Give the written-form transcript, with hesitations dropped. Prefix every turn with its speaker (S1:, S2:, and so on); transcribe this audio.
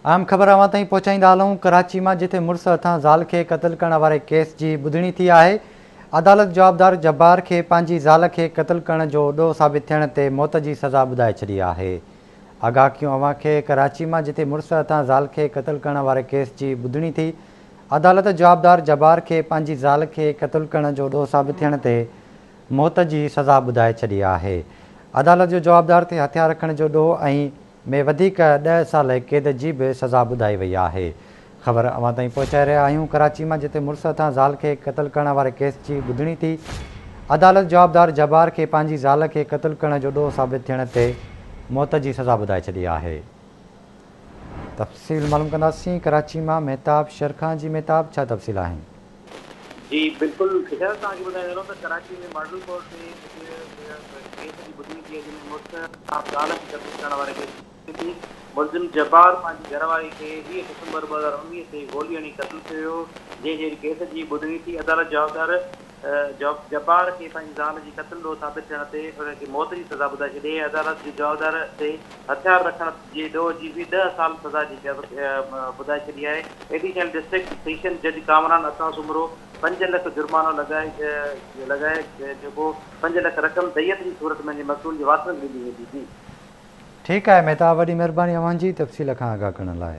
S1: आम ख़बर अवां ताईं पहुचाईंदा हलूं। कराची में जिथे मुड़स हथां ज़ाल के क़त्ल करण वारे केस की ॿुधणी थी है, अदालत जवाबदार जब्बार के पंहिंजी ज़ाल के क़त्ल करण जो ॾोह साबित थियण ते मौत की सज़ा ॿुधाए छॾी है। आगाह क्यों अवां खे, कराची में जिथे मुड़स हथां ज़ाल के क़त्ल करण वारे केस की ॿुधणी थी, अदालत जवाबदार जब्बार के पंहिंजी ज़ाल के क़त्ल करण जो ॾोह साबित थियण ते मौत की सज़ा ॿुधाए छॾी है। अदालत जो जवाबदार ते हथियार रखण जो ॾोह ऐं में वधीक 10 साल कैद की भी सज़ा ॿुधाई वई है। ख़बर अवां ताईं पहुचाए रहा आहियूं। कराची में जिथे मुड़स हथां ज़ाल के क़त्ल करण वारे केस की ॿुधणी थी, अदालत जवाबदार जब्बार के पंहिंजी ज़ाल के क़त्ल करण जो ॾोह साबित थियण ते मौत की सज़ा ॿुधाए छॾी है। तफ़सील मालूम कंदासीं। कराची में मेहताब शेरखान जी। मेहताब, छा तफ़सील आहिनि?
S2: जी बिल्कुल, ख़ैर तव्हांखे ॿुधाए रहियो त कराची में मॉडल कोर्ट में केस की ॿुधणी थी जंहिंमें मुड़स ज़ाल खे क़त्ल करण वारे केस थी। मुलज़िम जब्बार पंहिंजी घरवारी खे 20 दिसंबर 2019 ते गोली हणी क़त्ल कयो। जंहिं केस की ॿुधणी थी, अदालत जवाबदार जब्बार के पंहिंजी ज़ाल जी क़त्ल ॾोह साबित थियण ते उनखे मौत की सज़ा ॿुधाए छॾी। अदालत जे जवाबदार ते हथियार रखण जे ॾोह जी भी 10 साल सज़ा जी ॿुधाए छॾी है। एडिशनल डिस्ट्रिक्ट सेशन जज कामरान अतास उमरो 5 लाख जुर्मानो लगाए जो 5 लाख रक़म दयत की सूरत में मसूल के वापस मिली वेंदी थी।
S1: ठीक है मेहताब, वही मेहरबानी अवां जी तफ़सील खां आगाह करण लाइ।